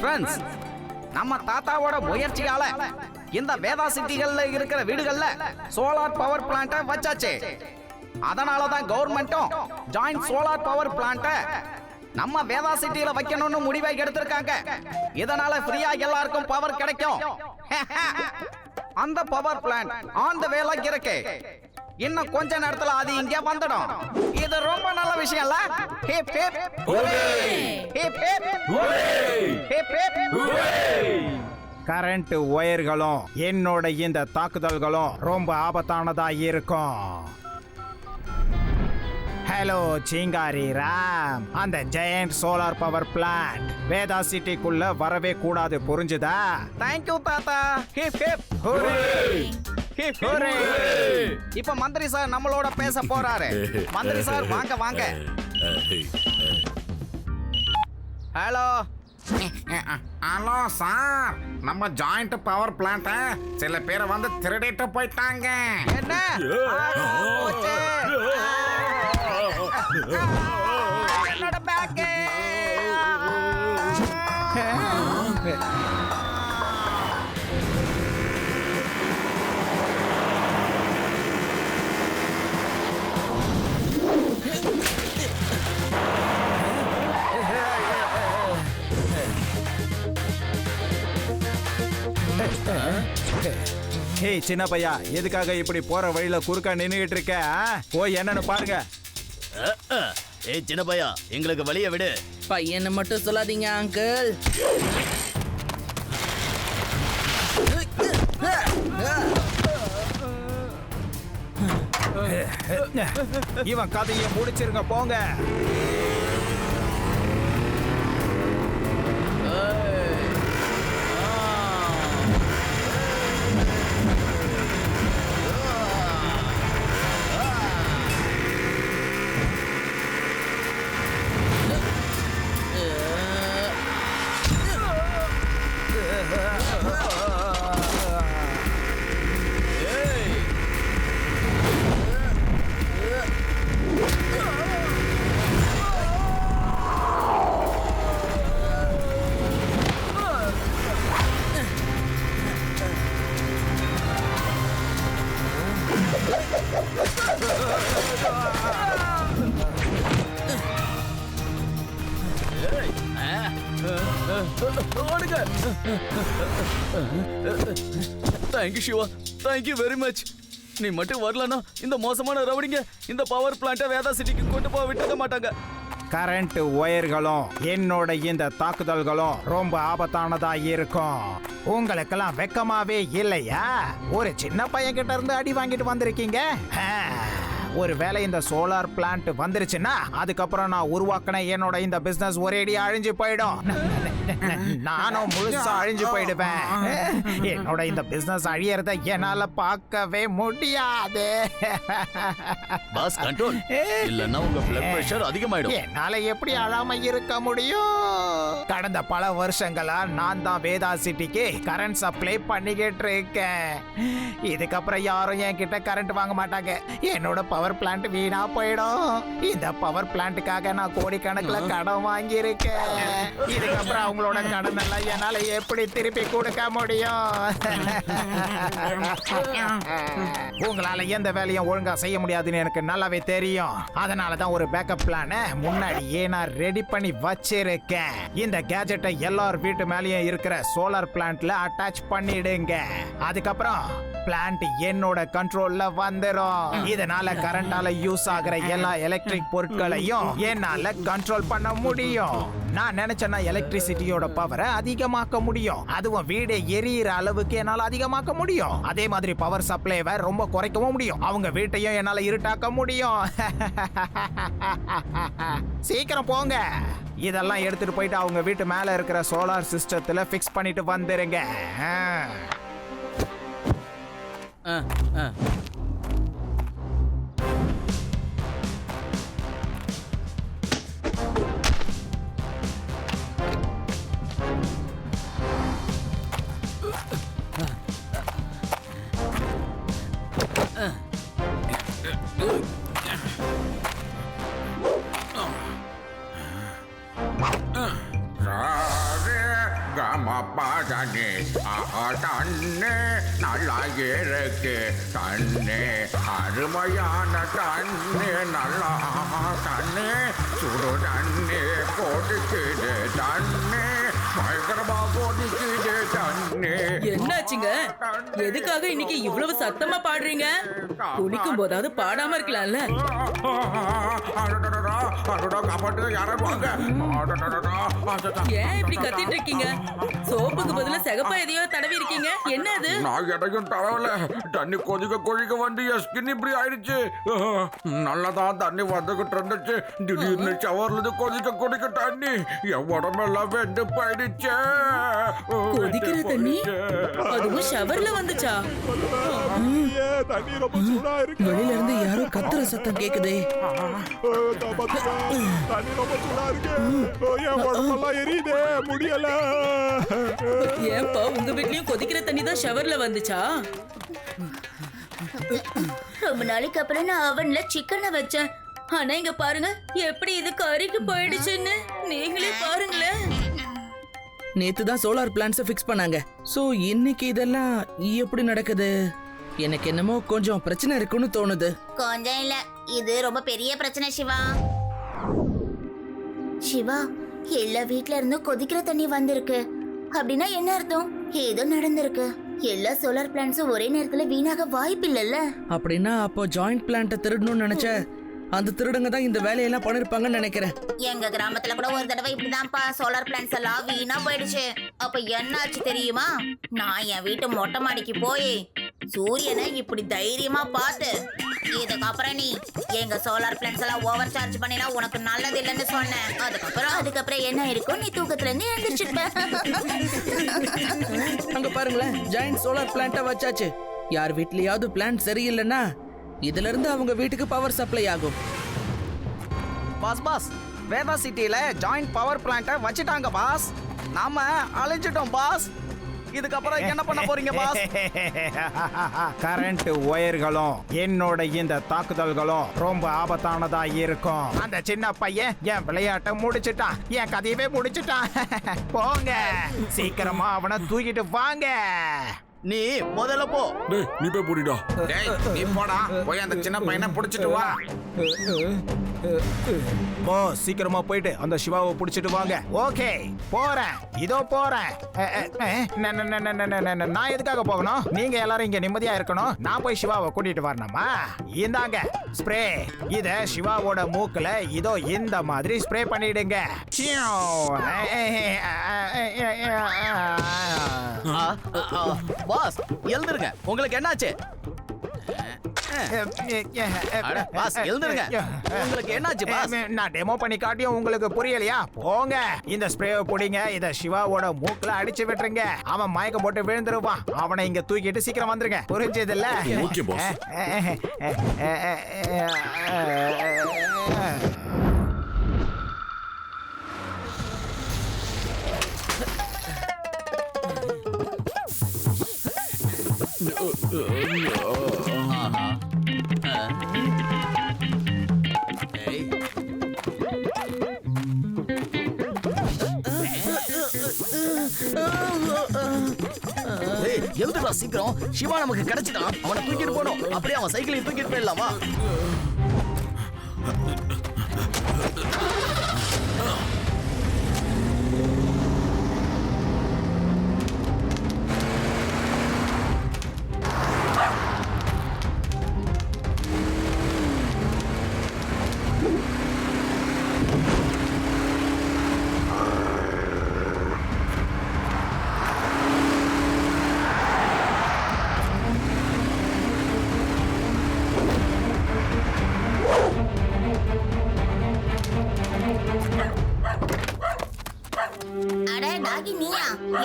Friends, நம்ம தாத்தாவோட முயற்சியால இந்த வேதா சிட்டிகள்ல இருக்கிற வீடுகள்ல சோலார் பவர் பிளான்ட் வச்சாச்சு. அதனாலதான் கவர்மெண்ட்டும் ஜாயிண்ட் சோலார் பவர் பிளான்ட் நம்ம வேதா சிட்டியில வைக்கணும்னு முடிவை எடுத்திருக்காங்க. இதனால ஃப்ரீயா எல்லாருக்கும் பவர் கிடைக்கும். அந்த பவர் பிளான்ட் ஆன் தி வேல இருக்கு. இன்னும் கொஞ்ச நேரத்துல அது இங்க வந்துடும். இது ரொம்ப நல்ல விஷயம்ல. Hip hip hooray! Hip hip hooray! Hip hip hooray! Current ஒயர்களும் என்னோட இந்த தாக்குதல்களும் ரொம்ப ஆபத்தானதா இருக்கும். ஹலோ சிங்காரி ராம், அந்த giant solar power plant Veda சிட்டிக்குள்ள வரவே கூடாது, புரிஞ்சுதா? தேங்க்யூ தாத்தா. Hip hip hooray! Hip hooray! இப்ப மந்திரி சார் நம்மளோட பேச போறாரு. மந்திரி சார் வாங்க வாங்க. ஹலோ ஹலோ சார், நம்ம ஜாயிண்ட் பவர் பிளான்ட் சில பேரை வந்து திருடிட்டு போயிட்டாங்க. என்ன போச்சு? என்னோட பேக். ஹே சின்ன பையா, எதுக்காக இப்படி போற வழியில குறுக்கா நின்னுகிட்டு இருக்க? போய் என்னன்னு பாருங்க. ஏய் சின்ன பையா, எங்களுக்கு வழிய விடு. பையனை மட்டும் சொல்லாதீங்க அங்கிள். இவன் கதையை முடிச்சிருங்க, போங்க. Thank you Shiva, thank you very much. நீ மட்டும் வரலன்னா இந்த மோசமான ரவுடிங்க இந்த பவர் பிளான்ட்டை வேதா சிட்டிக்கு கொண்டு போக விட்டுக்க மாட்டாங்க. கரண்ட் ஒயர்களும் என்னோட இந்த தாக்குதல்களும் ரொம்ப ஆபத்தானதா இருக்கும். உங்களுக்கெல்லாம் வெக்கமாவே இல்லையா? ஒரு சின்ன பையன் கிட்ட இருந்து அடி வாங்கிட்டு வந்திருக்கீங்க. ஒருவேளை இந்த சோலார் பிளான்ட் வந்துருச்சுன்னா அதுக்கப்புறம் நான் உருவாக்கின என்னோட இந்த பிசினஸ் ஒரேடி அழிஞ்சு போயிடும். நானும் முழுசா அழிஞ்சு போயிடுவேன். என்னோட இந்த பிசினஸ் அழியறத என்னால பார்க்கவே முடியாது. பாஸ் கண்ட்ரோல், இல்லன்னா உங்க பிளட் பிரஷர் அதிகமாயிடும். என்னால எப்படி அழாம இருக்க முடியும்? கடந்த பல வருஷங்களா நான் தான் வேதா சிட்டிக்கு கரண்ட் சப்ளை பண்ணிக்கிட்டு இருக்கேன். இதுக்கப்புறம் யாரும் என்கிட்ட கரண்ட் வாங்க மாட்டாங்க. என்னோட பவர் பிளான்ட் வீணா போயிடும். இந்த பவர் பிளான்ட்டுக்காக நான் கோடிக்கணக்கில் கடன் வாங்கி இருக்கேன். இதுக்கப்புறம் அவங்களோட கடன் எல்லாம் என்னால எப்படி திருப்பி கொடுக்க முடியும்? உங்களால எந்த வேலையும் ஒழுங்கா செய்ய முடியாதுன்னு எனக்கு நல்லாவே தெரியும். அதனாலதான் ஒரு பேக்கப் பிளான முன்னாடியே நான் ரெடி பண்ணி வச்சிருக்கேன். இந்த கேஜெட்டை எல்லார் வீட்டு மேலேயும் இருக்கிற சோலார் பிளான்ட்ல அட்டாச் பண்ணிடுங்க. அதுக்கப்புறம் பிளான்ட் என்னோட கண்ட்ரோல்ல வந்துரும். இதனால கரண்டால யூஸ் ஆகிற எல்லா எலக்ட்ரிக் பொருட்களையும் என்னால கண்ட்ரோல் பண்ண முடியும். நான் நினைச்சேன்னா எலக்ட்ரிசிட்டியோட பவரை அதிகமாக்க முடியும். அதுவும் வீடு எரியிற அளவுக்கு என்னால அதிகமாக்க முடியும். அதே மாதிரி பவர் சப்ளைவை ரொம்ப குறைக்கவும் முடியும். அவங்க வீட்டையும் என்னால இருட்டாக்க முடியும். சீக்கிரம் போங்க. இதெல்லாம் எடுத்துட்டு போயிட்டு அவங்க வீட்டு மேல இருக்கிற சோலார் சிஸ்டத்துல ஃபிக்ஸ் பண்ணிட்டு வந்துருங்க. தானே தண்ணே நல்லா இருக்கு தண்ணே அருமையான தண்ணே நல்லா தண்ணே சுடு தண்ணே போட்டுக்குது தண்ணே பயங்கரமா போட்டுக்குது தண்ணே. என்னாச்சுங்க? எதுக்காக இன்னைக்கு இவ்வளவு சத்தமா பாடுறீங்க? குடிக்கும் போதாவது பாடாம இருக்கலாம்ல. ஏன் இப்படி கத்திட்டு இருக்கீங்க? சோப்புக்கு பதிலா சிகப்பா எதையோ தடவி இருக்கீங்க. என்ன அது? நான் எடையும் தடவல, தண்ணி கொதிக்க கொதிக்க வந்து என் ஸ்கின் இப்படி ஆயிடுச்சு. நல்லதான் தண்ணி வந்துகிட்டு இருந்துச்சு, திடீர்னு ஷவர்ல இருந்து கொதிக்க கொதிக்க தண்ணி என் உடம்பெல்லாம் வெந்து போயிடுச்சு. கொதிக்கிற தண்ணி? அதுவும் ஷவர்ல வந்துச்சா? வெளியில இருந்து யாரோ கத்துற சத்தம் கேக்குதே. ஏன்பா உங்க வீட்லயும் கொதிக்கிற தண்ணி தான் ஷவர்ல வந்துச்சா? ரொம்ப நாளைக்கு அப்புறம் நான் அவன்ல சிக்கனை வச்சேன். ஆனா இங்க பாருங்க எப்படி இது கறிக்கு போயிடுச்சுன்னு. நீங்களே பாருங்களேன். நேத்து தான் சோலார் பிளான்ட்ஸை ஃபிக்ஸ் பண்ணாங்க. சோ இன்னைக்கு இதெல்லாம் எப்படி நடக்குது? எனக்கு என்னமோ கொஞ்சம் பிரச்சனை இருக்குன்னு தோணுது. கொஞ்சம் இல்ல, இது ரொம்ப பெரிய பிரச்சனை சிவா. சிவா, எல்லா வீட்ல இருந்தும் கொதிக்கிற தண்ணி வந்திருக்கு. அப்படின்னா என்ன அர்த்தம்? ஏதோ நடந்திருக்கு. எல்லா சோலார் பிளான்ட்ஸும் ஒரே நேரத்துல வீணாக வாய்ப்பு இல்லல்ல. அப்படின்னா அப்போ ஜாயிண்ட் பிளான்ட்டை திருடணும்னு நினைச்ச அந்த திருடங்க தான் இந்த வேலையெல்லாம் பண்ணிருப்பாங்கன்னு நினைக்கிறேன். எங்க கிராமத்துல கூட ஒரு தடவை இப்படிதான்ப்பா சோலார் பிளான்ட்ஸ் எல்லாம் வீணா போயிடுச்சு. அப்ப என்னாச்சு தெரியுமா? நான் என் வீட்டு மொட்டை மாடிக்கு போய் சூரியனை இப்படி தைரியமா பார்த்து, இதுக்கப்புறம் நீ எங்க சோலார் பிளான்ட்ஸ் எல்லாம் ஓவர் சார்ஜ் பண்ணினா உனக்கு நல்லது இல்லைன்னு சொன்னேன். அதுக்கப்புறம் என்ன இருக்கும்? நீ தூக்கத்துல இருந்து எழுந்திரிச்சிருப்ப. அங்க பாருங்களேன், ஜாயிண்ட் சோலார் பிளான்ட்டை வச்சாச்சு. யார் வீட்லயாவது பிளான்ட் சரியில்லைன்னா இதுல இருந்து அவங்க வீட்டுக்கு பவர் சப்ளை ஆகும். பாஸ் வேதா சிட்டில ஜாயிண்ட் பவர் பிளான்ட்டை வச்சிட்டாங்க பாஸ். நாம அழிஞ்சிட்டோம் பாஸ். இதுக்கப்புறம் என்ன பண்ண போறீங்க பாஸ்? கரண்ட் ஒயர்களும் என்னோட இந்த தாக்குதல்களும் ரொம்ப ஆபத்தானதா இருக்கும். அந்த சின்ன பையன் என் விளையாட்டை முடிச்சிட்டான், என் கதையவே முடிச்சிட்டான். போங்க, சீக்கிரமா அவனை தூக்கிட்டு வாங்க. நீ முதல்ல போ. டேய், நீ போய் புடிடா. டேய், நீ போடா, போய் அந்த சின்ன பையனை புடிச்சிட்டு வா. போ, சீக்கிரமா போயிட்டு அந்த சிவாவை புடிச்சிட்டு வாங்க. ஓகே, போறேன், இதோ போறேன். நான் எதுக்காக போகணும்? நீங்க எல்லாரும் இங்க நிம்மதியா இருக்கணும். நான் போய் சிவாவை கூட்டிட்டு வரணுமா? இந்தாங்க ஸ்ப்ரே. இத சிவாவோட மூக்குல இதோ இந்த மாதிரி ஸ்ப்ரே பண்ணிடுங்க. பாஸ் எழுந்துருங்க. உங்களுக்கு என்னாச்சு? அட, பாஸ் எழுந்துருங்க. உங்களுக்கு என்னாச்சு பாஸ்? நான் டெமோ பண்ணி காட்டியும் உங்களுக்கு புரியலையா? போங்க, இந்த ஸ்ப்ரேவை புடிங்க, இத சிவாவோட மூக்குல அடிச்சு விட்டுருங்க. அவன் மயக்கம் போட்டு விழுந்துருவான். அவனை இங்க தூக்கிட்டு சீக்கிரம் வந்துருங்க. புரிஞ்சதில்ல? Okay pass. எழுதுடா சீக்கிரம். சிவா நமக்கு கிடைச்சிட்டான். அவனை தூக்கிட்டு போனோம். அப்படியே அவன் சைக்கிளையும் தூக்கிட்டு போயிடலாமா?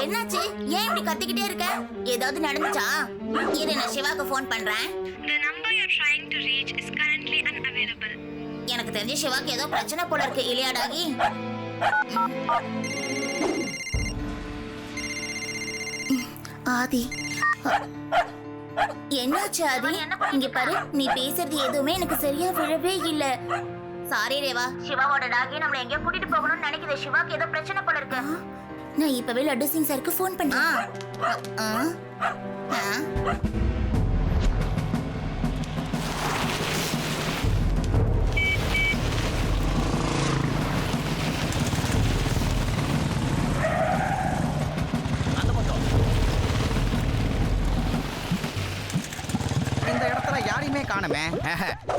என்னாச்சு? ஏன் இப்படி கத்திக்கிட்டே இருக்க? ஏதாவது நடந்துச்சா? இரு, நான் சிவாக்கு ஃபோன் பண்றேன். The number you're trying to reach is currently unavailable. எனக்கு தெரிஞ்ச சிவாக்கு ஏதோ பிரச்சனை போல இருக்கு இல்லையா டாகி? ஆதி, என்னாச்சு ஆதி? இங்க பாரு, நீ பேசுறது எதுவுமே எனக்கு சரியா விழவே இல்ல. சாரி ரேவா, சிவாவோட டாகி நம்மள எங்கேயோ கூட்டிட்டு போகணும்னு நினைக்குது. சிவாக்கு ஏதோ பிரச்சனை போல இருக்கு. நான் இப்பவே லட்டு சிங் சாருக்கு ஃபோன் பண்றேன். அந்த பக்கம். இந்த இடத்துல யாரையுமே காணுமே.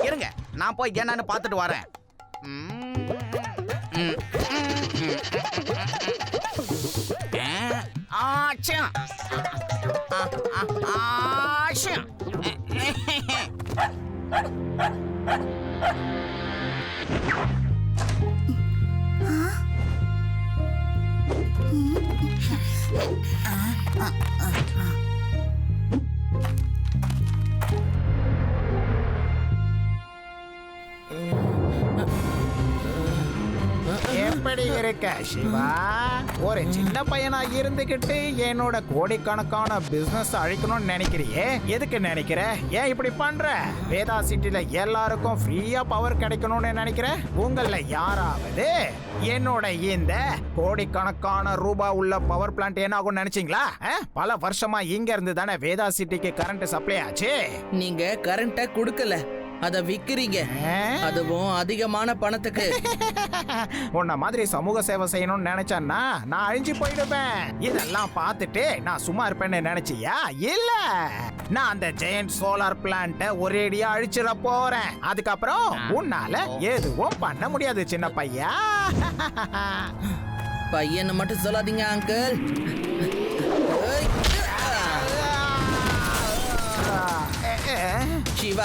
இருங்க, நான் போய் என்னன்னு பார்த்துட்டு வரேன். ஆச்சா. ஆச்சா. எப்படி இருக்க சிவா? ஒரு சின்ன பையனா இருந்துகிட்டு என்னோட கோடிக்கணக்கான பிசினஸ் அழிக்கணும்னு நினைக்கிறியே, எதுக்கு நினைக்கிற? ஏன் இப்படி பண்ற? வேதா சிட்டில எல்லாருக்கும் ஃப்ரீயா பவர் கிடைக்கணும்னு நினைக்கிற? உங்கள யாராவது என்னோட இந்த கோடிக்கணக்கான ரூபாய் உள்ள பவர் பிளான்ட் என்ன ஆகும் நினைச்சீங்களா? பல வருஷமா இங்க இருந்து தானே வேதா சிட்டிக்கு கரண்ட் சப்ளை ஆச்சு. நீங்க கரண்ட கொடுக்கல, அத விக்கிறீங்க, அதுவும் அதிகமான பணத்துக்கு. உன்ன மாதிரி சமூக சேவை செய்யணும்னு நினைச்சேன்னா நான் அழிஞ்சு போயிடுவேன். இதெல்லாம் பார்த்துட்டு நான் சும்மா இருப்பேன்னு நினைச்சியா? இல்ல, நான் அந்த ஜெயண்ட் சோலார் பிளான்ட்ட ஒரேடியா அழிச்சிட போறேன். அதுக்கப்புறம் உன்னால எதுவும் பண்ண முடியாது சின்ன பையா. பையனை மட்டும் சொல்லாதீங்க அங்கிள். சிவா,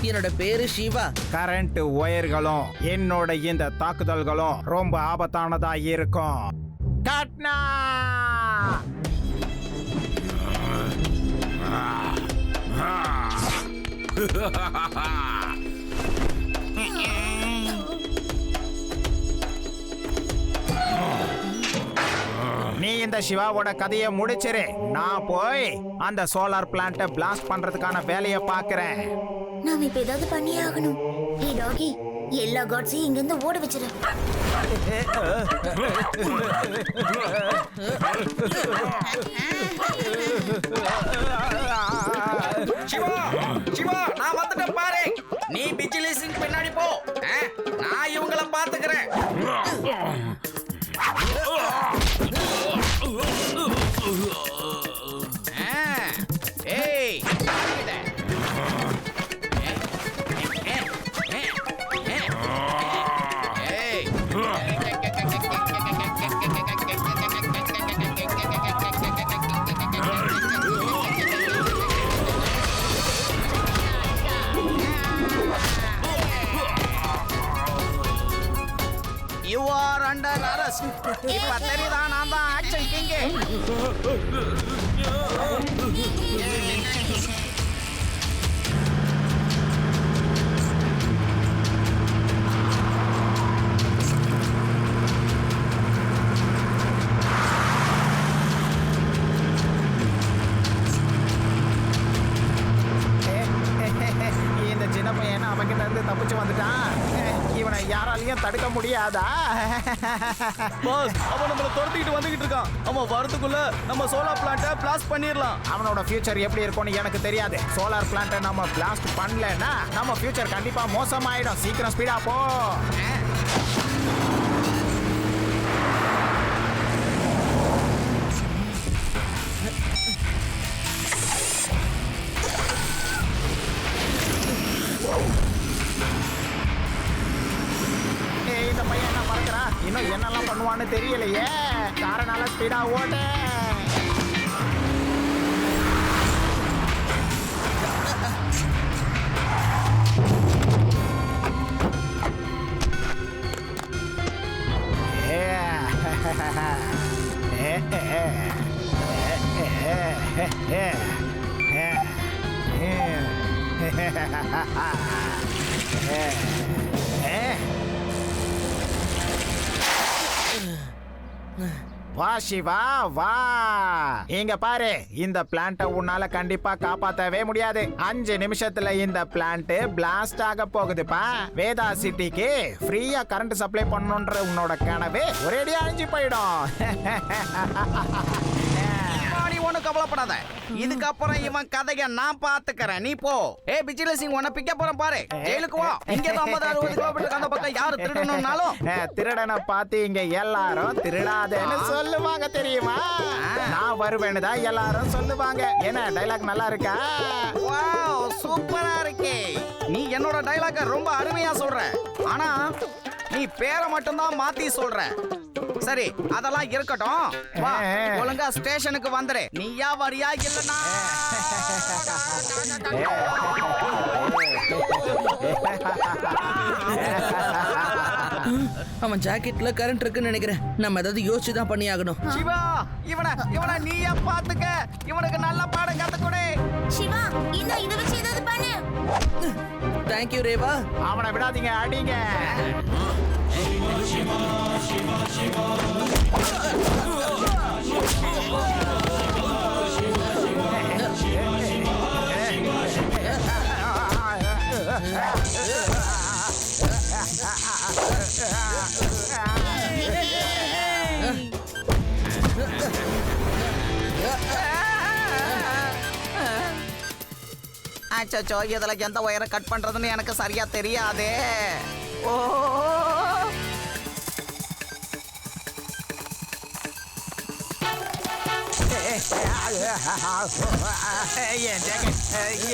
என்னோட பேரு சிவா. கரண்ட் ஒயர்களும் என்னோட இந்த தாக்குதல்களும் ரொம்ப ஆபத்தானதா இருக்கும். காட்னா நீ இந்த சிவாவோட கதையை முடிச்சிரு. நான் போய் அந்த சோலார் பிளான்ட்டை பிளாஸ்ட் பண்றதுக்கான வேலையை பார்க்கறேன். நாம இப்ப ஏதாவது பண்ணியே ஆகணும். ஹே டாகி, எல்லா காட்ஸையும் இங்க இருந்து ஓட வச்சிரு. சிவா, சிவா, நான் வந்துட்டேன் பாரு. நீ பிஜிலி சிங் பின்னாடி போ. நான் இவங்கள பாத்துக்கிறேன். ஏய், You are under arrest. இப்ப தெரியுதா நான் தான் ஆக்ஷன் கிங். இந்த சின்ன பையன் அவங்கிட்ட இருந்து தப்பிச்சு வந்துட்டான். இவனை யாராலையும் தடுக்க முடியாதா? பாஸ், அவன் நம்மள துரத்திட்டு வந்துகிட்டு இருக்கான். அவன் வரதுக்குள்ள நம்ம சோலார் பிளான்ட்டை பிளாஸ்ட் பண்ணிரலாம். அவனோட ஃபியூச்சர் எப்படி இருக்கும்னு எனக்கு தெரியாது. சோலார் பிளான்ட்டை நம்ம பிளாஸ்ட் பண்ணலன்னா நம்ம ஃபியூச்சர் கண்டிப்பா மோசமாயிடும். சீக்கிரம் ஸ்பீடா போ. இந்த பையன் என்ன பறக்குறான்? இன்னும் என்னெல்லாம் பண்ணுவான்னு தெரியலையே. காரனால ஸ்பீடா ஓட. வா சிவா வா. இங்க பாரு, இந்த பிளான்ட்ட உன்னால கண்டிப்பா காப்பாத்தவே முடியாது. 5 நிமிஷத்துல இந்த பிளான்ட் பிளாஸ்ட் ஆக போகுதுப்பா. வேதா சிட்டிக்கு ஃப்ரீயா கரண்ட் சப்ளை பண்ணணும்ன்ற உன்னோட கனவு ஒரேடியா அழிஞ்சு போயிடும். நீ ஒண்ணு கவலைப்படாத. இதுக்கப்புறம் இவன் கதைய நான் பாத்துக்கிறேன். நீ போ. பிஜில சிங் உன்னை பிக்க போறேன் பாரு. ஜெயிலுக்கு வா. இங்க 50-60 கிலோமீட்டருக்கு அந்த பக்கம் யாரு திருடணும்னாலும் திருடனை பார்த்து இங்க எல்லாரும் திருடாதேன்னு சொல்லுவாங்க தெரியுமா? நான் வருவேன்னு தான் எல்லாரும் சொல்லுவாங்க. என்ன டைலாக் நல்லா இருக்கா? வாவ், சூப்பரா இருக்கே. நீ என்னோட டைலாக ரொம்ப அருமையா சொல்ற. ஆனா நீ பேரை மட்டும்தான் மாத்தி சொல்ற. சரி, அதெல்லாம் இருக்கட்டும். வா, ஒழுங்கா ஸ்டேஷனுக்கு வந்துரு. நீயா வரியா இல்லனா? அவன் ஜாக்கெட்ல கரண்ட் இருக்குன்னு நினைக்கிறேன். நம்ம ஏதாவது யோசிச்சு தான் பண்ணி ஆகணும். சிவா, இவனை நீயா பாத்துக்க. இவனுக்கு நல்ல பாடம் கத்து கொடு. சிவா, இந்த இத வச்சு ஏதாவது பண்ணு. தேங்க்யூ ரேவா. அவனை விடாதீங்க, அடிங்க. அச்சோ, இதுல எந்த ஒயரை கட் பண்றதுன்னு எனக்கு சரியா தெரியாதே. ஓ,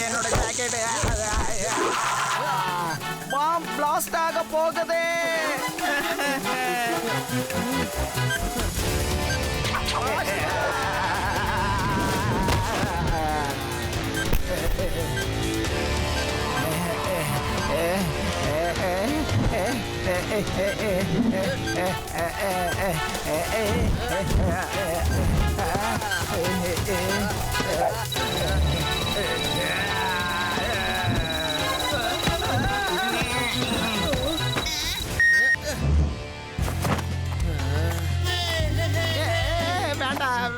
என்னோட ஜாக்கெட் பாம் பிளாஸ்ட் ஆக போகுதே.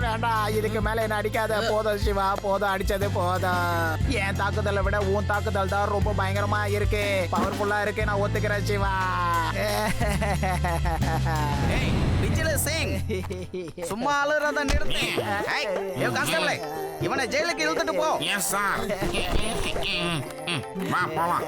வேண்டாம், இதுக்கு மேல என்ன அடிக்காத. போதும் சிவா, போதும், அடிச்சது போதும். என் தாக்குதலை விட உன் தாக்குதல் தான் ரொம்ப பயங்கரமா இருக்கு, பவர்ஃபுல்லா இருக்கு. நான் ஒத்துக்கிறேன் சிவா. விஜில சிங், சும்மா அழுறத நிறுத்து. கான்ஸ்டபிள், இவனை ஜெயிலுக்கு இழுத்துட்டு போ. Yes sir. வா போலாம்.